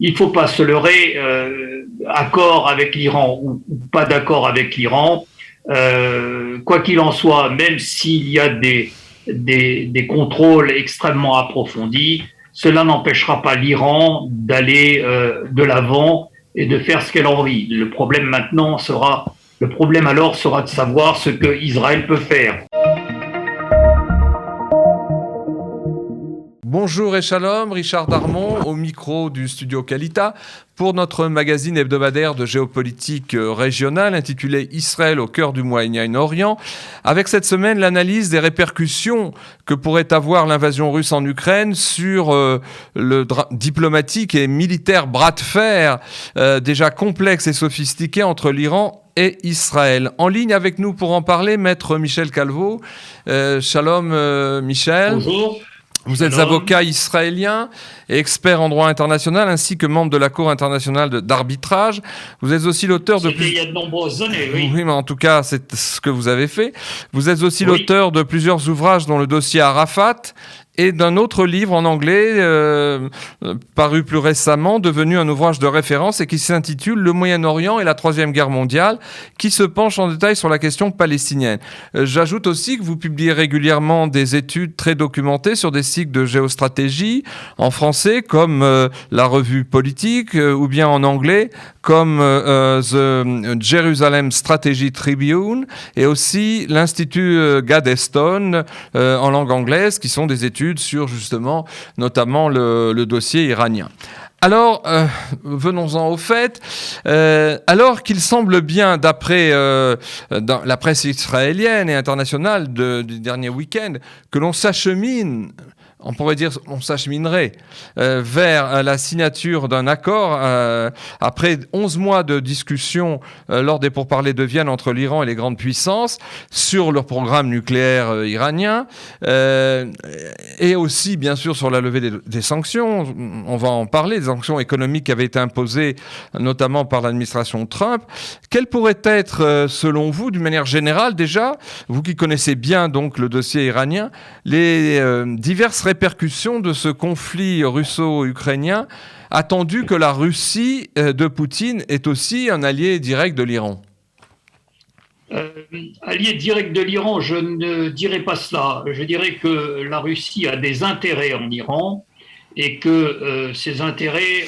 il ne faut pas se leurrer, accord avec l'Iran ou pas d'accord avec l'Iran, quoi qu'il en soit, même s'il y a des contrôles extrêmement approfondis, cela n'empêchera pas l'Iran d'aller de l'avant et de faire ce qu'elle a envie. Le problème alors sera de savoir ce que Israël peut faire. Bonjour et shalom, Richard Darmon au micro du studio Kalita pour notre magazine hebdomadaire de géopolitique régionale intitulé Israël au cœur du Moyen-Orient, avec cette semaine l'analyse des répercussions que pourrait avoir l'invasion russe en Ukraine sur le diplomatique et militaire bras de fer déjà complexe et sophistiqué entre l'Iran et Israël. En ligne avec nous pour en parler, maître Michel Calvo. Shalom Michel. Bonjour. Vous êtes avocat israélien et expert en droit international ainsi que membre de la Cour internationale d'arbitrage. Vous êtes aussi l'auteur de... Il y a de nombreuses années, oui. Oui, mais en tout cas, c'est ce que vous avez fait. Vous êtes aussi l'auteur de plusieurs ouvrages dont le dossier Arafat et d'un autre livre en anglais paru plus récemment, devenu un ouvrage de référence et qui s'intitule Le Moyen-Orient et la Troisième Guerre mondiale, qui se penche en détail sur la question palestinienne. J'ajoute aussi que vous publiez régulièrement des études très documentées sur des cycles de géostratégie en français comme la revue Politique ou bien en anglais comme The Jerusalem Strategy Tribune et aussi l'Institut Gaddeston en langue anglaise, qui sont des études sur justement notamment le dossier iranien. Alors, venons-en au fait. Alors qu'il semble bien, d'après dans la presse israélienne et internationale du dernier week-end, que l'on s'achemine, on pourrait dire on s'acheminerait vers la signature d'un accord après 11 mois de discussion lors des pourparlers de Vienne entre l'Iran et les grandes puissances sur leur programme nucléaire iranien et aussi bien sûr sur la levée des sanctions. On va en parler, des sanctions économiques qui avaient été imposées notamment par l'administration Trump. Quelles pourraient être selon vous, d'une manière générale déjà, vous qui connaissez bien donc le dossier iranien, les diverses répercussions de ce conflit russo-ukrainien, attendu que la Russie de Poutine est aussi un allié direct de l'Iran? Allié direct de l'Iran, je ne dirais pas cela. Je dirais que la Russie a des intérêts en Iran et que ces intérêts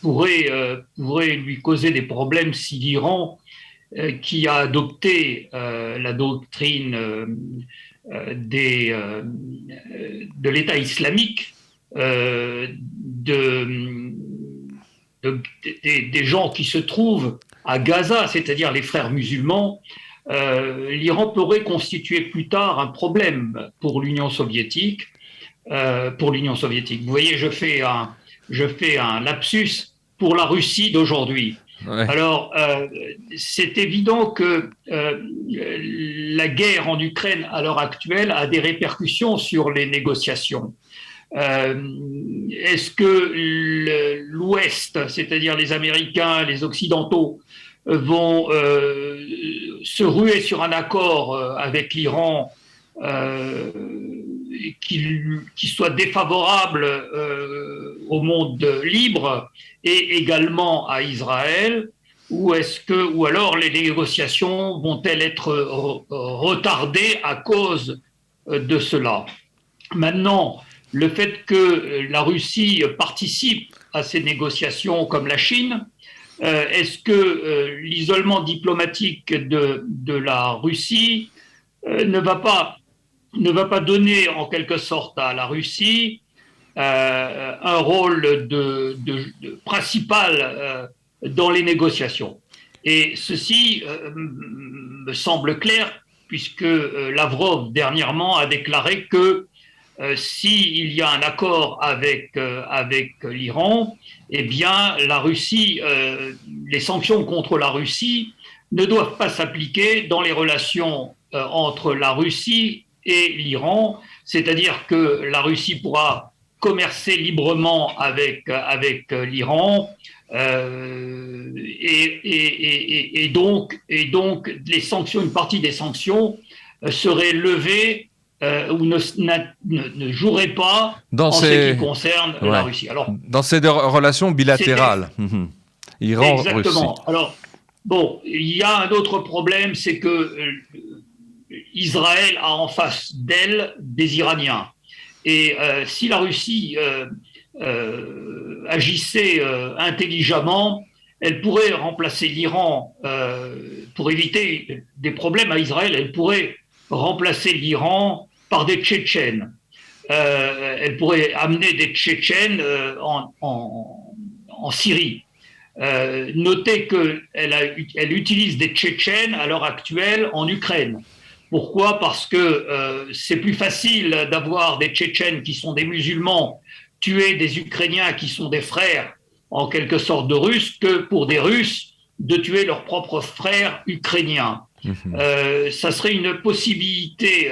pourraient lui causer des problèmes si l'Iran, qui a adopté la doctrine de l'État islamique, des gens qui se trouvent à Gaza, c'est-à-dire les frères musulmans, l'Iran pourrait constituer plus tard un problème pour l'Union soviétique. Vous voyez, je fais un lapsus pour la Russie d'aujourd'hui. Ouais. Alors, c'est évident que la guerre en Ukraine à l'heure actuelle a des répercussions sur les négociations. Est-ce que l'Ouest, c'est-à-dire les Américains, les Occidentaux, vont se ruer sur un accord avec l'Iran qui soit défavorable au monde libre et également à Israël, ou alors les négociations vont-elles être retardées à cause de cela? Maintenant, le fait que la Russie participe à ces négociations comme la Chine, est-ce que l'isolement diplomatique de la Russie ne va pas donner en quelque sorte à la Russie un rôle principal dans les négociations? Et ceci me semble clair, puisque Lavrov dernièrement a déclaré que s'il y a un accord avec l'Iran, eh bien la Russie, les sanctions contre la Russie ne doivent pas s'appliquer dans les relations entre la Russie et l'Iran, c'est-à-dire que la Russie pourra commercer librement avec l'Iran et donc les sanctions, une partie des sanctions serait levée ou ne jouerait pas dans en ce qui concerne la Russie. Alors, dans ces relations bilatérales, Iran-Russie. Exactement. Alors, bon, il y a un autre problème, c'est que Israël a en face d'elle des Iraniens. Et si la Russie agissait intelligemment, elle pourrait remplacer l'Iran pour éviter des problèmes à Israël. Elle pourrait remplacer l'Iran par des Tchétchènes. Elle pourrait amener des Tchétchènes en Syrie. Notez qu'elle utilise des Tchétchènes à l'heure actuelle en Ukraine. Pourquoi ? Parce que c'est plus facile d'avoir des Tchétchènes qui sont des musulmans tuer des Ukrainiens qui sont des frères en quelque sorte de Russes que pour des Russes de tuer leurs propres frères ukrainiens. Ça serait une possibilité.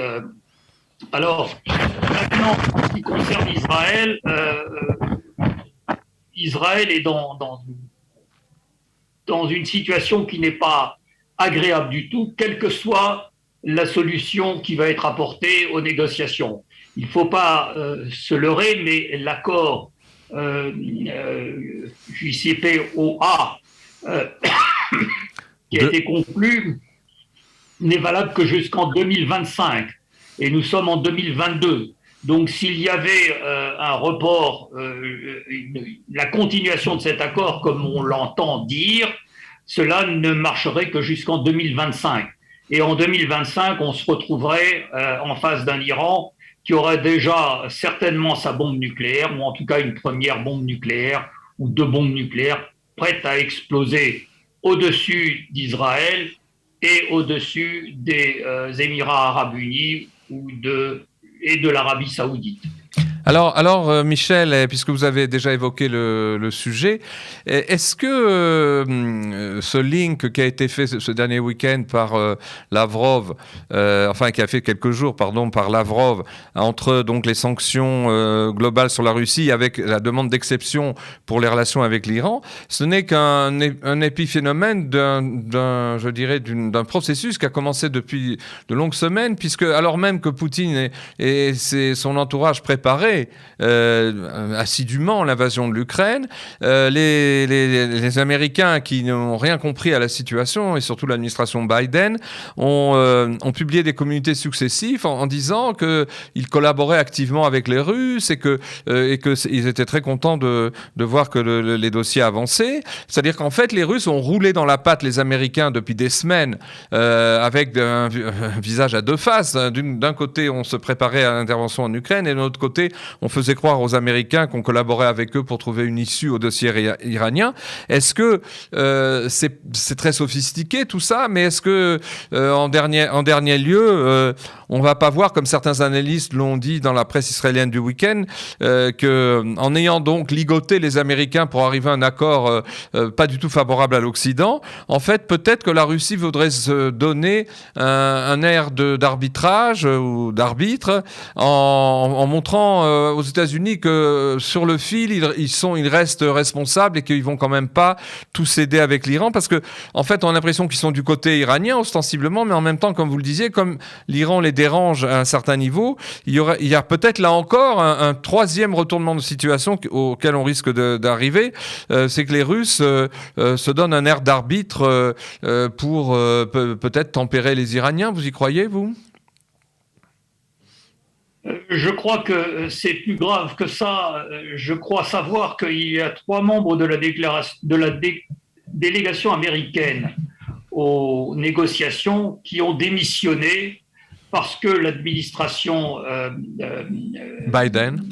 Alors, maintenant, en ce qui concerne Israël, Israël est dans une situation qui n'est pas agréable du tout, quelle que soit la solution qui va être apportée aux négociations. Il ne faut pas se leurrer, mais l'accord JCPOA qui a été conclu n'est valable que jusqu'en 2025 et nous sommes en 2022. Donc s'il y avait un report, la continuation de cet accord comme on l'entend dire, cela ne marcherait que jusqu'en 2025. Et en 2025, on se retrouverait en face d'un Iran qui aurait déjà certainement sa bombe nucléaire, ou en tout cas une première bombe nucléaire, ou deux bombes nucléaires prêtes à exploser au-dessus d'Israël et au-dessus des Émirats arabes unis et de l'Arabie saoudite. Alors Michel, puisque vous avez déjà évoqué le sujet, est-ce que ce link qui a été fait ce dernier week-end par Lavrov, qui a fait quelques jours, par Lavrov, entre donc les sanctions globales sur la Russie avec la demande d'exception pour les relations avec l'Iran, ce n'est qu'un épiphénomène d'un processus qui a commencé depuis de longues semaines, puisque alors même que Poutine et son entourage préparaient assidûment l'invasion de l'Ukraine. Les Américains qui n'ont rien compris à la situation, et surtout l'administration Biden, ont publié des communiqués successifs en disant qu'ils collaboraient activement avec les Russes et qu'ils étaient très contents de voir que les dossiers avançaient. C'est-à-dire qu'en fait, les Russes ont roulé dans la patte les Américains depuis des semaines avec un visage à deux faces. D'un côté, on se préparait à l'intervention en Ukraine et de l'autre côté, on faisait croire aux Américains qu'on collaborait avec eux pour trouver une issue au dossier iranien. Est-ce que c'est très sophistiqué tout ça, mais est-ce que en dernier lieu, on ne va pas voir, comme certains analystes l'ont dit dans la presse israélienne du week-end, qu'en ayant donc ligoté les Américains pour arriver à un accord pas du tout favorable à l'Occident, en fait, peut-être que la Russie voudrait se donner un air d'arbitrage ou d'arbitre en montrant aux États-Unis que sur le fil, ils restent responsables et qu'ils vont quand même pas tout céder avec l'Iran, parce que en fait, on a l'impression qu'ils sont du côté iranien ostensiblement, mais en même temps, comme vous le disiez, comme l'Iran les dérange à un certain niveau, il y a peut-être là encore un troisième retournement de situation auquel on risque d'arriver, c'est que les Russes se donnent un air d'arbitre pour peut-être tempérer les Iraniens. Vous y croyez, vous ? Je crois que c'est plus grave que ça. Je crois savoir qu'il y a 3 membres de la délégation américaine aux négociations qui ont démissionné parce que l'administration Biden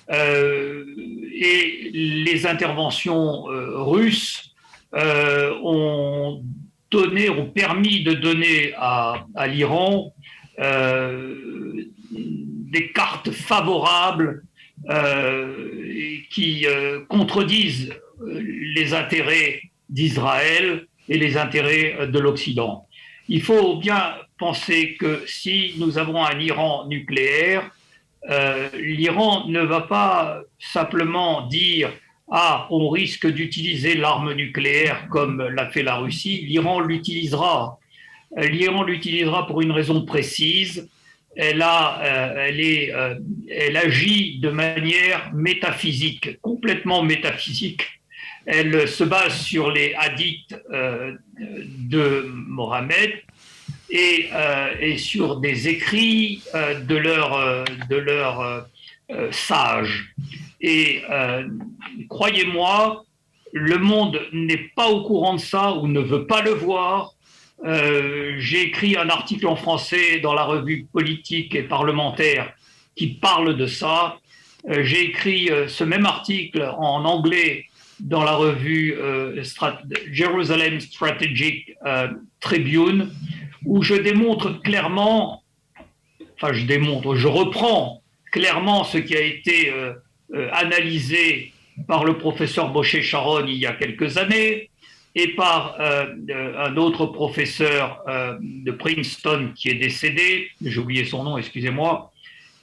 et les interventions russes ont permis de donner à l'Iran des cartes favorables qui contredisent les intérêts d'Israël et les intérêts de l'Occident. Il faut bien penser que si nous avons un Iran nucléaire, l'Iran ne va pas simplement dire « Ah, on risque d'utiliser l'arme nucléaire comme l'a fait la Russie », l'Iran l'utilisera. l'Iran l'utilisera pour une raison précise. Elle agit de manière métaphysique, complètement métaphysique. Elle se base sur les hadiths de Mohammed et sur des écrits de leurs sages. Et croyez-moi, le monde n'est pas au courant de ça ou ne veut pas le voir. J'ai écrit un article en français dans la revue politique et parlementaire qui parle de ça. J'ai écrit ce même article en anglais dans la revue Jerusalem Strategic Tribune, où je démontre clairement, je reprends clairement ce qui a été analysé par le professeur Moshe Sharon il y a quelques années et par un autre professeur de Princeton qui est décédé, j'ai oublié son nom, excusez-moi,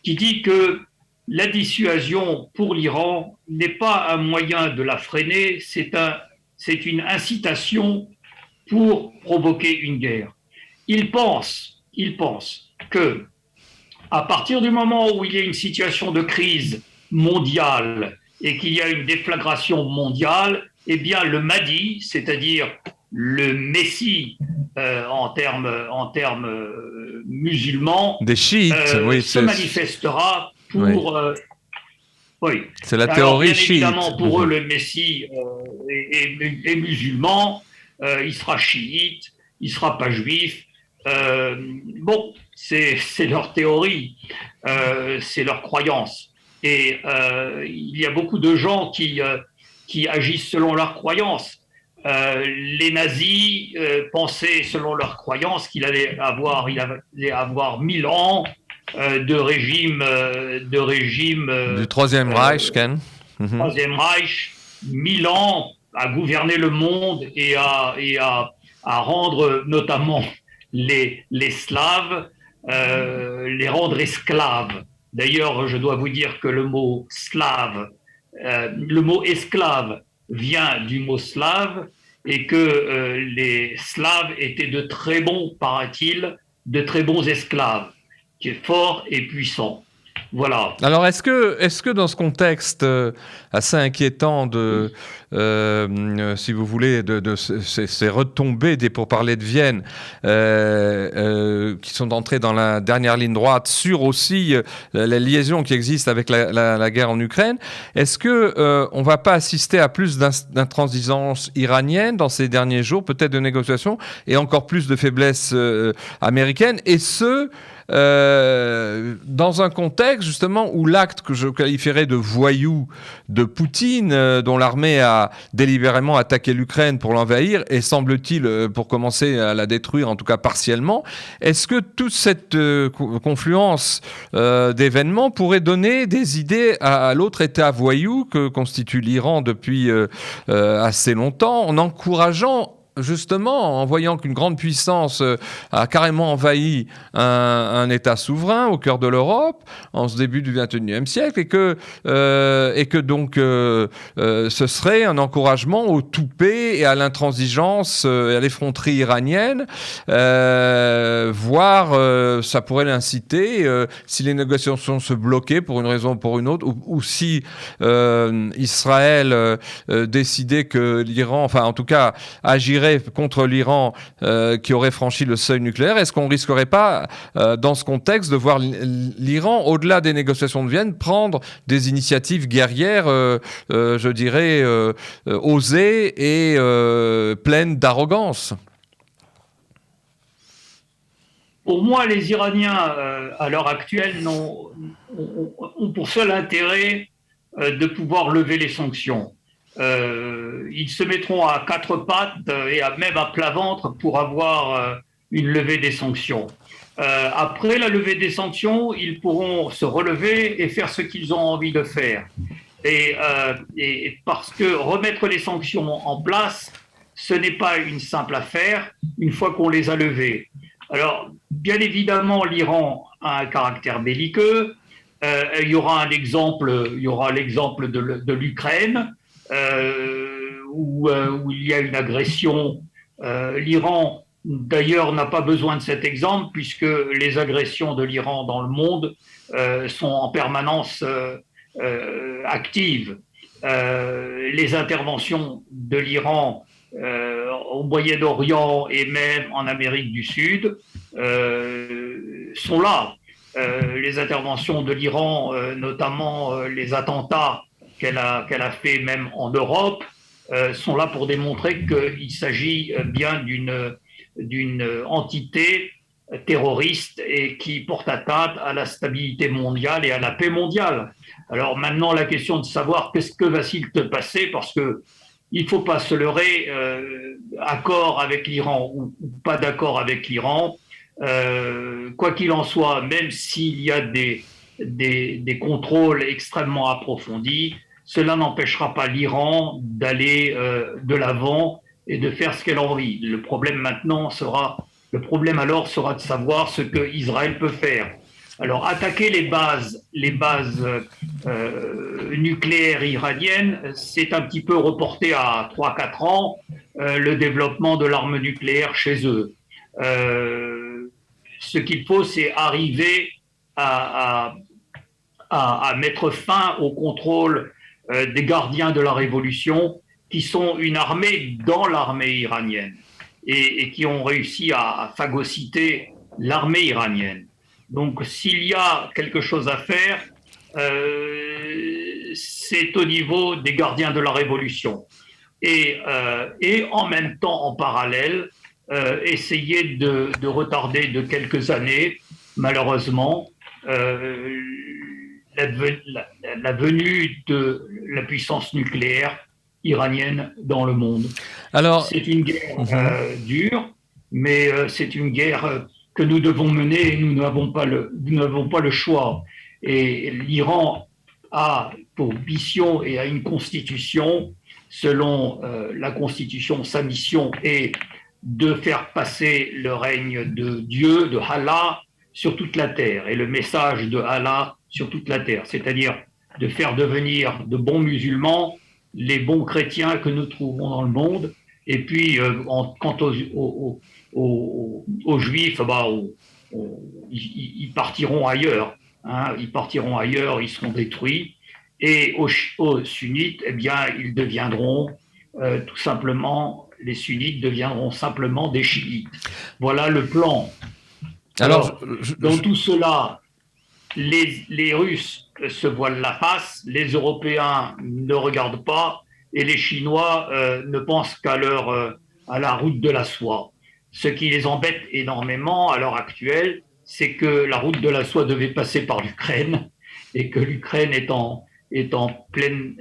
qui dit que la dissuasion pour l'Iran n'est pas un moyen de la freiner, c'est une incitation pour provoquer une guerre. Il pense que à partir du moment où il y a une situation de crise mondiale et qu'il y a une déflagration mondiale, eh bien le Mahdi, c'est-à-dire le Messie en termes musulmans, des chiites, se manifestera pour... oui. C'est la théorie bien chiite. Évidemment, pour eux, le Messie est musulman, il sera chiite, il ne sera pas juif. Bon, c'est leur théorie, c'est leur croyance. Et il y a beaucoup de gens qui agissent selon leurs croyances. Les nazis pensaient, selon leurs croyances, qu'il allait avoir 1000 ans de régime du Troisième Reich, Ken. Troisième Reich, 1000 ans à gouverner le monde et à rendre notamment les Slaves, les rendre esclaves. D'ailleurs, je dois vous dire que le mot slave, le mot esclave vient du mot slave et que les Slaves étaient de très bons, paraît-il, de très bons esclaves, qui est fort et puissant. Voilà. Alors, est-ce que dans ce contexte assez inquiétant de, si vous voulez, de ces retombées des pourparlers de Vienne qui sont entrées dans la dernière ligne droite sur aussi la liaison qui existe avec la guerre en Ukraine, est-ce que on va pas assister à plus d'intransigeance iranienne dans ces derniers jours, peut-être de négociations, et encore plus de faiblesse américaine, et dans un contexte justement où l'acte que je qualifierais de voyou de Poutine, dont l'armée a délibérément attaqué l'Ukraine pour l'envahir et semble-t-il pour commencer à la détruire, en tout cas partiellement, est-ce que toute cette confluence d'événements pourrait donner des idées à l'autre État voyou que constitue l'Iran depuis assez longtemps, en encourageant justement, en voyant qu'une grande puissance a carrément envahi un État souverain au cœur de l'Europe en ce début du XXIe siècle et que donc ce serait un encouragement au toupet et à l'intransigeance et à l'effronterie iranienne, voire ça pourrait l'inciter si les négociations se bloquaient pour une raison ou pour une autre, ou si Israël décidait que l'Iran, enfin en tout cas agirait contre l'Iran qui aurait franchi le seuil nucléaire. Est-ce qu'on ne risquerait pas, dans ce contexte, de voir l'Iran, au-delà des négociations de Vienne, prendre des initiatives guerrières, je dirais, osées et pleines d'arrogance? Pour moi, les Iraniens, à l'heure actuelle, ont pour seul intérêt de pouvoir lever les sanctions. Ils se mettront à quatre pattes et même à plat ventre pour avoir une levée des sanctions. Après la levée des sanctions, ils pourront se relever et faire ce qu'ils ont envie de faire. Et parce que remettre les sanctions en place, ce n'est pas une simple affaire une fois qu'on les a levées. Alors, bien évidemment, l'Iran a un caractère belliqueux. Il y aura l'exemple de l'Ukraine. Où il y a une agression, l'Iran d'ailleurs, n'a pas besoin de cet exemple puisque les agressions de l'Iran dans le monde sont en permanence actives. Les interventions de l'Iran au Moyen-Orient et même en Amérique du Sud sont là. Les interventions de l'Iran, notamment les attentats qu'elle a fait même en Europe, sont là pour démontrer qu'il s'agit bien d'une entité terroriste et qui porte atteinte à la stabilité mondiale et à la paix mondiale. Alors maintenant, la question de savoir qu'est-ce que va-t-il se passer, parce que il ne faut pas se leurrer, accord avec l'Iran ou pas d'accord avec l'Iran, quoi qu'il en soit, même s'il y a des contrôles extrêmement approfondis, cela n'empêchera pas l'Iran d'aller de l'avant et de faire ce qu'elle a envie. Le problème alors sera de savoir ce que Israël peut faire. Alors, attaquer les bases nucléaires iraniennes, c'est un petit peu reporté à 3-4 ans le développement de l'arme nucléaire chez eux. Ce qu'il faut, c'est arriver à mettre fin au contrôle des gardiens de la révolution, qui sont une armée dans l'armée iranienne et qui ont réussi à phagocyter l'armée iranienne. Donc, s'il y a quelque chose à faire, c'est au niveau des gardiens de la Révolution. Et en même temps, en parallèle, essayer de retarder de quelques années, malheureusement, la venue de la puissance nucléaire iranienne dans le monde. Alors, c'est une guerre dure, mais c'est une guerre que nous devons mener et nous n'avons pas le choix. Et l'Iran a pour mission et a une constitution. Selon la constitution, sa mission est de faire passer le règne de Dieu, de Allah, sur toute la terre, et le message de Allah sur toute la terre, c'est-à-dire de faire devenir de bons musulmans les bons chrétiens que nous trouvons dans le monde. Et puis, quant aux juifs, ils partiront ailleurs. Ils partiront ailleurs, ils seront détruits. Et aux sunnites, eh bien, ils deviendront tout simplement, les sunnites deviendront simplement des chiites. Voilà le plan. Alors dans tout cela, les Russes se voilent la face, les Européens ne regardent pas, et les Chinois ne pensent qu'à la route de la soie. Ce qui les embête énormément à l'heure actuelle, c'est que la route de la soie devait passer par l'Ukraine et que l'Ukraine est en pleine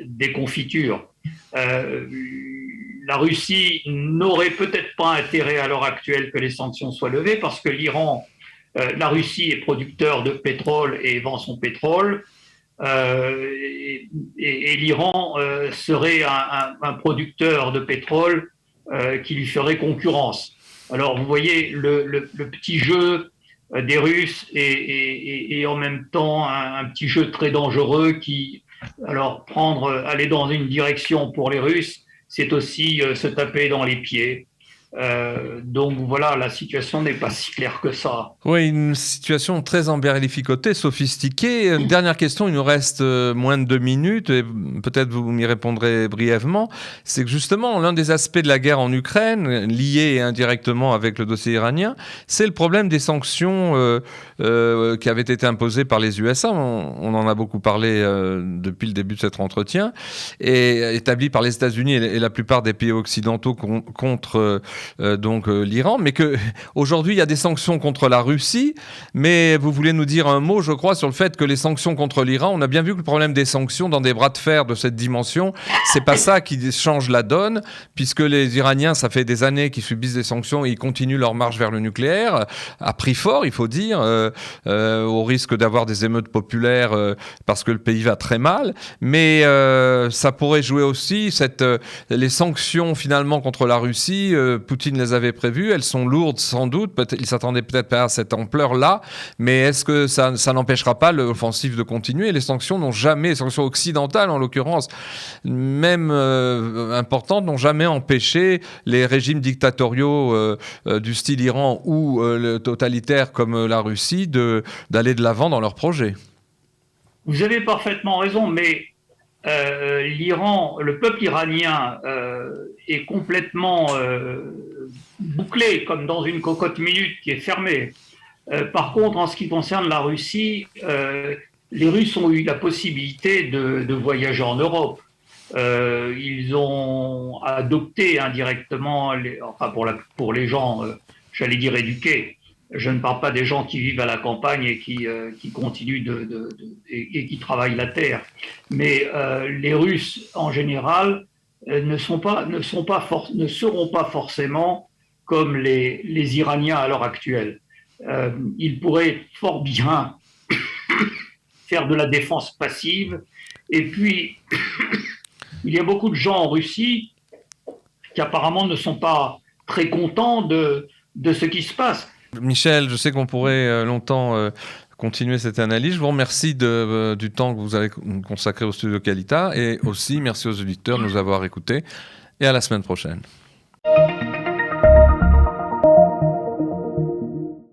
déconfiture. La Russie n'aurait peut-être pas intérêt à l'heure actuelle que les sanctions soient levées, parce que la Russie est producteur de pétrole et vend son pétrole. Et l'Iran serait un producteur de pétrole qui lui ferait concurrence. Alors vous voyez le petit jeu des Russes et en même temps un petit jeu très dangereux qui, alors aller dans une direction pour les Russes, c'est aussi se taper dans les pieds. Donc voilà, la situation n'est pas si claire que ça. Oui, une situation très embellificotée, sophistiquée. Une dernière question, il nous reste moins de 2 minutes, et peut-être vous m'y répondrez brièvement. C'est que justement, l'un des aspects de la guerre en Ukraine, lié indirectement avec le dossier iranien, c'est le problème des sanctions qui avaient été imposées par les USA. On en a beaucoup parlé depuis le début de cet entretien, et établies par les États-Unis et la plupart des pays occidentaux contre l'Iran, mais qu'aujourd'hui, il y a des sanctions contre la Russie, mais vous voulez nous dire un mot, je crois, sur le fait que les sanctions contre l'Iran, on a bien vu que le problème des sanctions dans des bras de fer de cette dimension, c'est pas ça qui change la donne, puisque les Iraniens, ça fait des années qu'ils subissent des sanctions et ils continuent leur marche vers le nucléaire, à prix fort, il faut dire, au risque d'avoir des émeutes populaires parce que le pays va très mal, mais ça pourrait jouer aussi, les sanctions finalement contre la Russie Poutine les avait prévues. Elles sont lourdes sans doute. Il s'attendait peut-être pas à cette ampleur-là. Mais est-ce que ça n'empêchera pas l'offensive de continuer? Les sanctions occidentales en l'occurrence, même importantes, n'ont jamais empêché les régimes dictatoriaux du style Iran ou le totalitaire comme la Russie d'aller de l'avant dans leurs projets. Vous avez parfaitement raison, mais le peuple iranien est complètement bouclé, comme dans une cocotte minute qui est fermée. Par contre, en ce qui concerne la Russie, les Russes ont eu la possibilité de voyager en Europe. Ils ont adopté indirectement, pour les gens, j'allais dire éduqués. Je ne parle pas des gens qui vivent à la campagne et qui continuent et qui travaillent la terre. Mais les Russes, en général, ne seront pas forcément comme les Iraniens à l'heure actuelle. Ils pourraient fort bien faire de la défense passive. Et puis, il y a beaucoup de gens en Russie qui apparemment ne sont pas très contents de ce qui se passe. Michel, je sais qu'on pourrait longtemps continuer cette analyse. Je vous remercie du temps que vous avez consacré au studio Qualita et aussi merci aux auditeurs de nous avoir écoutés et à la semaine prochaine.